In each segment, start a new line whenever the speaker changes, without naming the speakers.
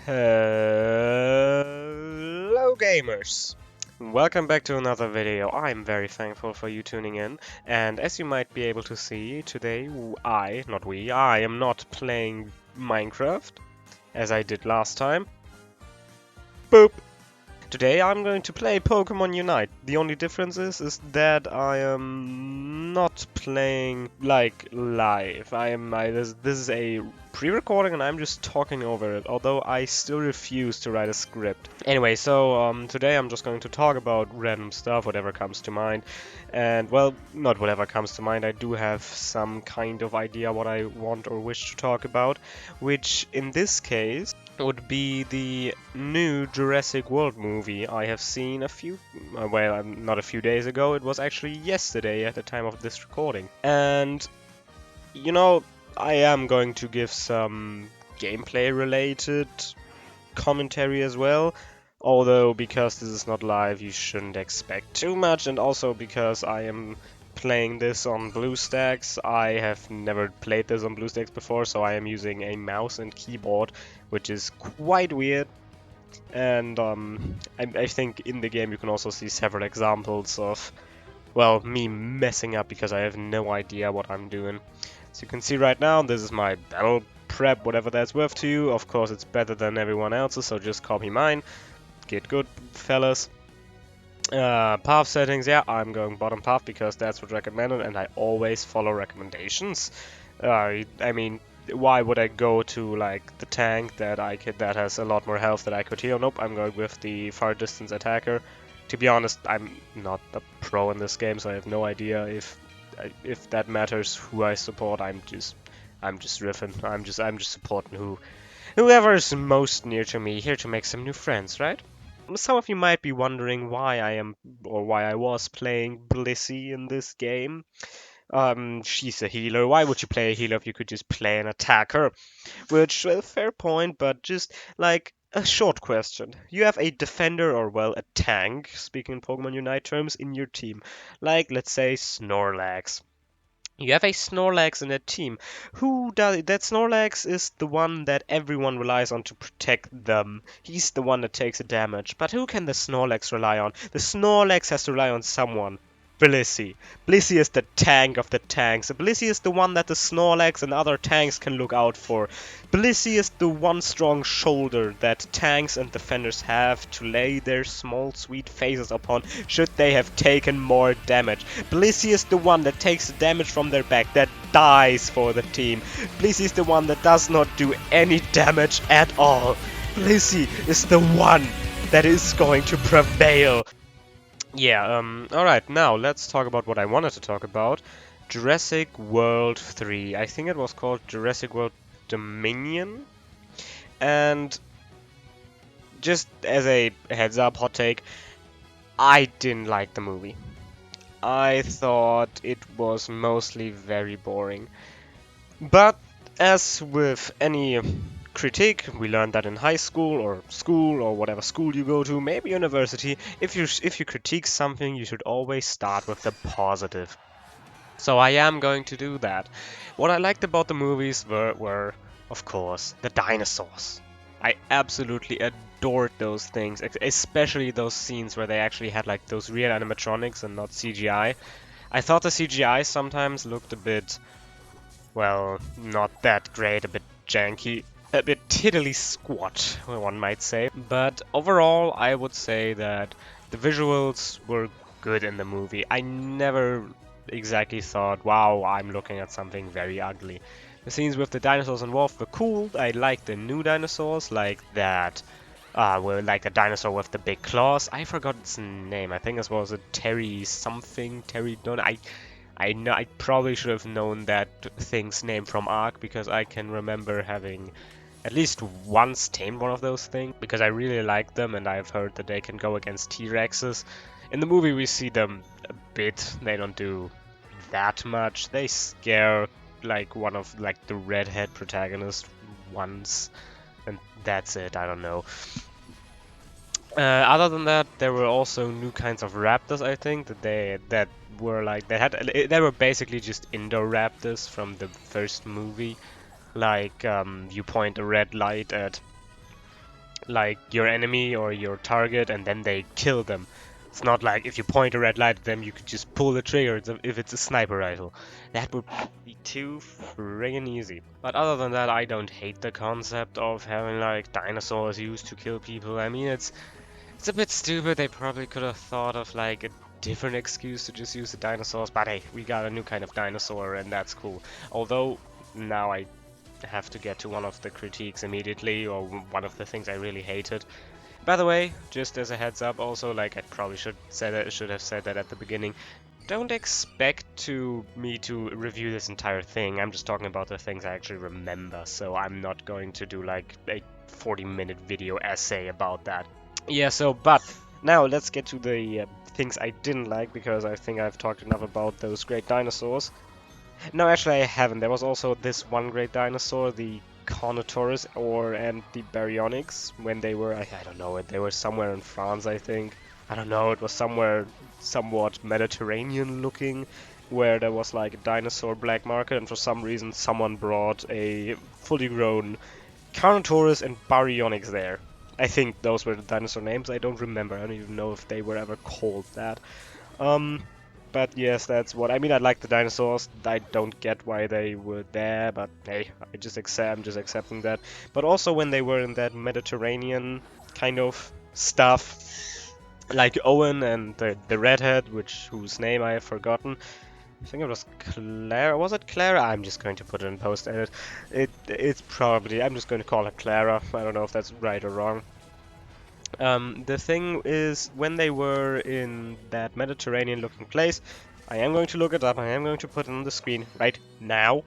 Hello gamers! Welcome back to another video. I'm very thankful for you tuning in, and as you might be able to see, today I am not playing Minecraft, as I did last time. Boop! Today I'm going to play Pokemon Unite. The only difference is that I am not playing like live. This is a pre-recording and I'm just talking over it, although I still refuse to write a script. Anyway, so today I'm just going to talk about random stuff, whatever comes to mind. And well, not whatever comes to mind, I do have some kind of idea what I want or wish to talk about, which in this case would be the new Jurassic World movie I have seen not a few days ago, it was actually yesterday at the time of this recording. And, you know, I am going to give some gameplay related commentary as well, although because this is not live you shouldn't expect too much, and also because I am playing this on BlueStacks. I have never played this on BlueStacks before, so I am using a mouse and keyboard, which is quite weird. And I think in the game you can also see several examples of, well, me messing up because I have no idea what I'm doing. As you can see right now, this is my battle prep, whatever that's worth to you. Of course, it's better than everyone else's, so just copy mine. Get good, fellas. Path settings, yeah, I'm going bottom path because that's what's recommended, and I always follow recommendations. I mean, why would I go to like the tank that that has a lot more health that I could heal? Nope, I'm going with the far distance attacker. To be honest, I'm not a pro in this game, so I have no idea if that matters who I support. I'm just riffing. I'm just supporting whoever is most near to me, here to make some new friends, right? Some of you might be wondering why I was playing Blissey in this game. She's a healer. Why would you play a healer if you could just play an attacker? Which, well, fair point, but just like a short question. You have a defender or, well, a tank, speaking in Pokemon Unite terms, in your team. Like, let's say, Snorlax. You have a Snorlax in a team. Who does that? Snorlax is the one that everyone relies on to protect them. He's the one that takes the damage. But who can the Snorlax rely on? The Snorlax has to rely on someone. Blissey. Blissey is the tank of the tanks. Blissey is the one that the Snorlax and other tanks can look out for. Blissey is the one strong shoulder that tanks and defenders have to lay their small sweet faces upon should they have taken more damage. Blissey is the one that takes the damage from their back, that dies for the team. Blissey is the one that does not do any damage at all. Blissey is the one that is going to prevail. Yeah, alright, now let's talk about what I wanted to talk about. Jurassic World 3. I think it was called Jurassic World Dominion. And just as a heads up, hot take, I didn't like the movie. I thought it was mostly very boring. But as with any critique, we learned that in high school or whatever school you go to, maybe university, if you critique something, you should always start with the positive. So I am going to do that. What I liked about the movies were of course, the dinosaurs. I absolutely adored those things, especially those scenes where they actually had like those real animatronics and not CGI. I thought the CGI sometimes looked a bit, well, not that great, a bit janky, a bit tiddly squat, one might say. But overall, I would say that the visuals were good in the movie. I never exactly thought, wow, I'm looking at something very ugly. The scenes with the dinosaurs involved were cool. I liked the new dinosaurs, like that. Like the dinosaur with the big claws. I forgot its name. I think it was a Terry something. Terry Don. I know I probably should have known that thing's name from Ark because I can remember having at least once tamed one of those things because I really like them and I've heard that they can go against T-Rexes. In the movie we see them a bit. They don't do that much. They scare like one of like the redhead protagonist once and that's it. I don't know. Other than that, there were also new kinds of raptors. I think that they were basically just indoor raptors from the first movie. Like you point a red light at like your enemy or your target and then they kill them. It's not like if you point a red light at them, you could just pull the trigger if it's a sniper rifle. That would be too friggin' easy. But other than that, I don't hate the concept of having like dinosaurs used to kill people. I mean, it's a bit stupid. They probably could have thought of like a different excuse to just use the dinosaurs. But hey, we got a new kind of dinosaur and that's cool. Although now I have to get to one of the critiques immediately, or one of the things I really hated. By the way, just as a heads up, also, like I probably should have said that at the beginning. Don't expect me to review this entire thing. I'm just talking about the things I actually remember, so I'm not going to do like a 40-minute video essay about that. Yeah, but now let's get to the things I didn't like, because I think I've talked enough about those great dinosaurs. No, actually I haven't. There was also this one great dinosaur, the Carnotaurus and the Baryonyx, when they were, I don't know, they were somewhere in France, I think. I don't know, it was somewhere somewhat Mediterranean looking, where there was like a dinosaur black market, and for some reason someone brought a fully grown Carnotaurus and Baryonyx there. I think those were the dinosaur names. I don't remember. I don't even know if they were ever called that. Um, but yes, that's what I mean. I like the dinosaurs. I don't get why they were there, but hey, I'm just accepting that. But also when they were in that Mediterranean kind of stuff, like Owen and the redhead, whose name I have forgotten. I think it was Clara. Was it Clara? I'm just going to put it in post edit. It's probably. I'm just going to call her Clara. I don't know if that's right or wrong. The thing is, when they were in that Mediterranean-looking place, I am going to look it up. I am going to put it on the screen right now.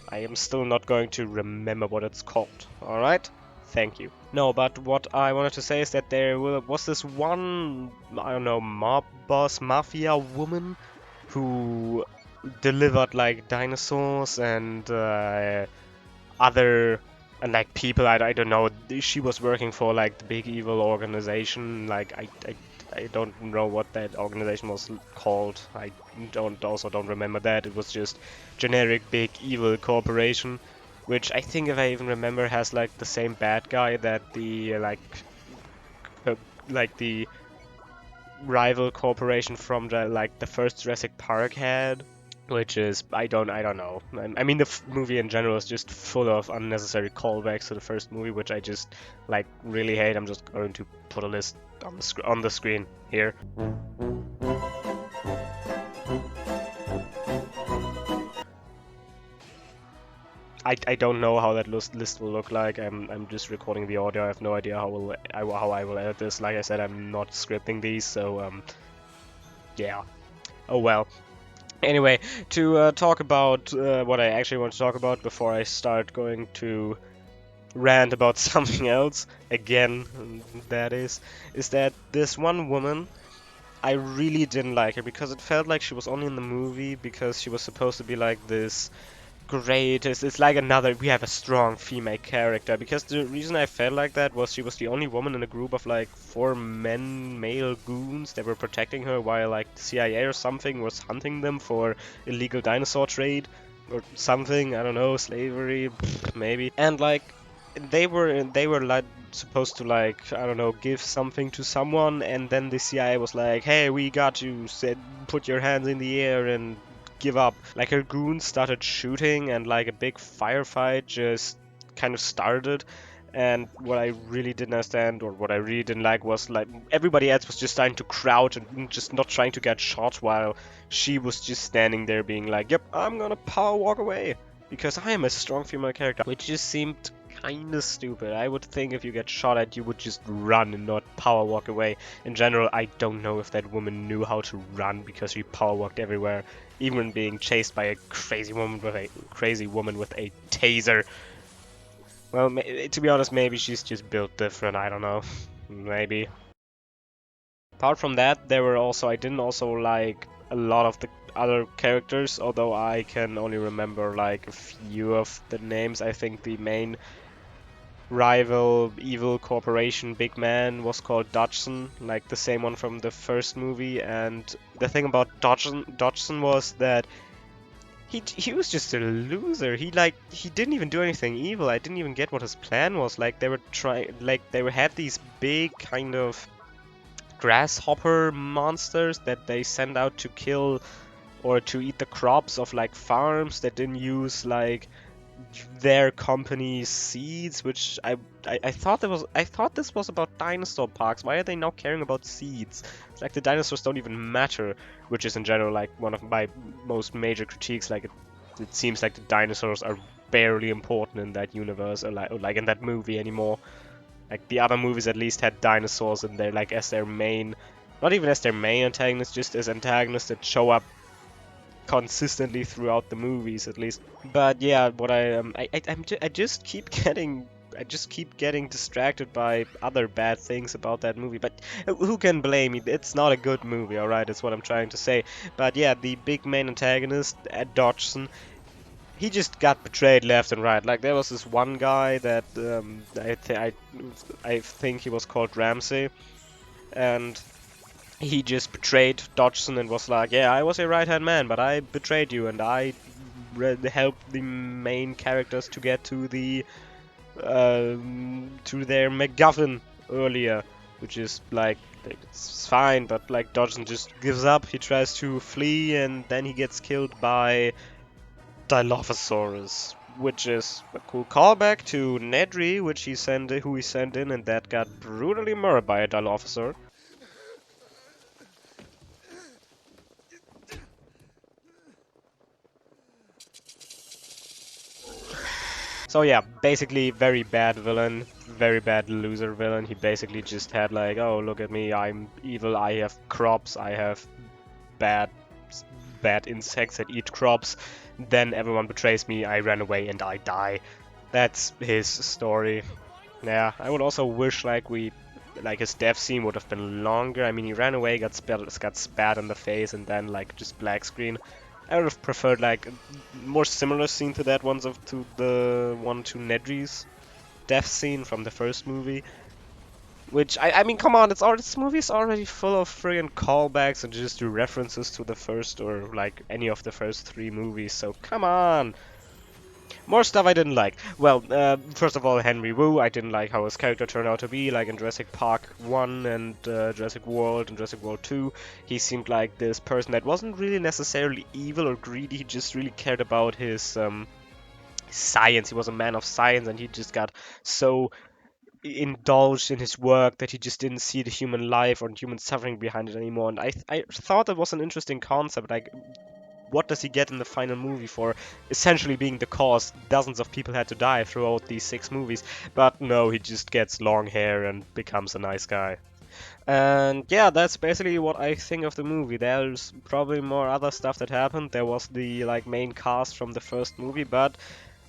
I am still not going to remember what it's called. All right. Thank you. No, but what I wanted to say is that there was this one, I don't know, mob boss, mafia woman who delivered like dinosaurs and other and like people. I don't know. She was working for like the big evil organization. Like I don't know what that organization was called. I don't remember that. It was just generic big evil corporation, which I think, if I even remember, has like the same bad guy that the uh, like the rival corporation from the first Jurassic Park had, which is I don't know. I mean, the movie in general is just full of unnecessary callbacks to the first movie, which I just like really hate. I'm just going to put a list on the screen here. I don't know how that list will look like. I'm just recording the audio. I have no idea how I will edit this. Like I said, I'm not scripting these, so yeah. Oh well. Anyway, to talk about what I actually want to talk about before I start going to rant about something else again, that is that this one woman, I really didn't like her, because it felt like she was only in the movie because she was supposed to be like this great. It's like another. We have a strong female character, because the reason I felt like that was she was the only woman in a group of like 4 male goons that were protecting her while like the CIA or something was hunting them for illegal dinosaur trade or something. I don't know, slavery, maybe. And like they were like supposed to, like, I don't know, give something to someone, and then the CIA was like, hey, we got you, said put your hands in the air and give up. Like, her goons started shooting, and like a big firefight just kind of started. And what I really didn't understand, or what I really didn't like, was like everybody else was just starting to crouch and just not trying to get shot, while she was just standing there being like, yep, I'm gonna power walk away because I am a strong female character, which just seemed kinda stupid. I would think if you get shot at, you would just run and not power walk away. In general, I don't know if that woman knew how to run, because she power walked everywhere, even being chased by a crazy woman with a taser. Well, to be honest, maybe she's just built different. I don't know. Maybe. Apart from that, I didn't also like a lot of the other characters, although I can only remember like a few of the names. I think the main rival evil corporation big man was called Dodgson, like the same one from the first movie. And the thing about Dodgson was that he was just a loser. He didn't even do anything evil. I didn't even get what his plan was. Like they were trying, like they had these big kind of grasshopper monsters that they send out to kill or to eat the crops of like farms that didn't use like their company's seeds, which I thought I thought this was about dinosaur parks. Why are they now caring about seeds? It's like the dinosaurs don't even matter, which is in general like one of my most major critiques. Like it seems like the dinosaurs are barely important in that universe or like in that movie anymore. Like the other movies at least had dinosaurs in there like as their main, not even as their main antagonists, just as antagonists that show up consistently throughout the movies at least. But yeah, what I just keep getting distracted by other bad things about that movie. But who can blame me? It's not a good movie, all right. That's what I'm trying to say. But yeah, the big main antagonist, Dodgson, he just got betrayed left and right. Like there was this one guy that I think he was called Ramsey, and he just betrayed Dodgson and was like, yeah, I was your right-hand man, but I betrayed you, and I helped the main characters to get to their MacGuffin earlier, which is like it's fine, but like Dodgson just gives up. He tries to flee, and then he gets killed by Dilophosaurus, which is a cool callback to Nedry, who he sent in, and that got brutally murdered by a Dilophosaur. So yeah, basically very bad villain, very bad loser villain. He basically just had like, oh look at me, I'm evil, I have crops, I have bad bad insects that eat crops. Then everyone betrays me, I ran away and I die. That's his story. Yeah, I would also wish like his death scene would have been longer. I mean, he ran away, got spat in the face, and then like just black screen. I would have preferred like a more similar scene to that to the one to Nedry's death scene from the first movie. Which I mean, come on, this movie's already full of friggin' callbacks and just do references to the first or like any of the first three movies. So come on. More stuff I didn't like. Well, first of all, Henry Wu. I didn't like how his character turned out to be. Like in Jurassic Park 1 and Jurassic World and Jurassic World 2, he seemed like this person that wasn't really necessarily evil or greedy. He just really cared about his science. He was a man of science, and he just got so indulged in his work that he just didn't see the human life or human suffering behind it anymore. And I thought that was an interesting concept. Like, what does he get in the final movie for essentially being the cause dozens of people had to die throughout these 6 movies? But no, he just gets long hair and becomes a nice guy. And yeah, that's basically what I think of the movie. There's probably more other stuff that happened. There was the like main cast from the first movie, but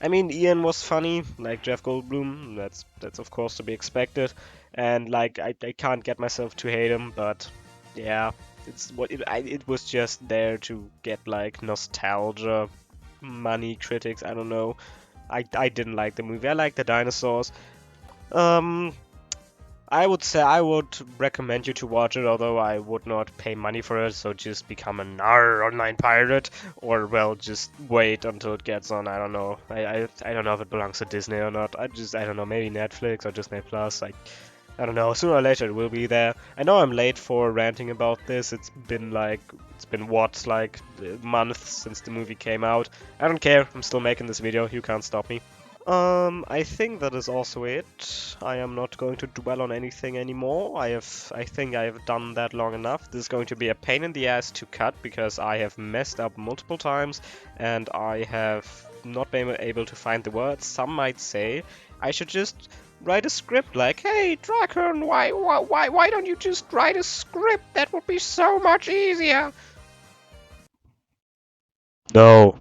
I mean, Ian was funny, like Jeff Goldblum. That's of course to be expected. And like I can't get myself to hate him, but yeah, it was just there to get like nostalgia money critics. I don't know. I didn't like the movie. I like the dinosaurs. Um, I would say I would recommend you to watch it, although I would not pay money for it, so just become an online pirate, or well, just wait until it gets on, I don't know. I don't know if it belongs to Disney or not. I don't know, maybe Netflix or Disney Plus. I don't know, sooner or later it will be there. I know I'm late for ranting about this. It's been what, like a month since the movie came out. I don't care, I'm still making this video, you can't stop me. I think that is also it. I am not going to dwell on anything anymore. I think I have done that long enough. This is going to be a pain in the ass to cut because I have messed up multiple times and I have not been able to find the words. Some might say I should just write a script like, hey, Draken, why don't you just write a script? That would be so much easier. No.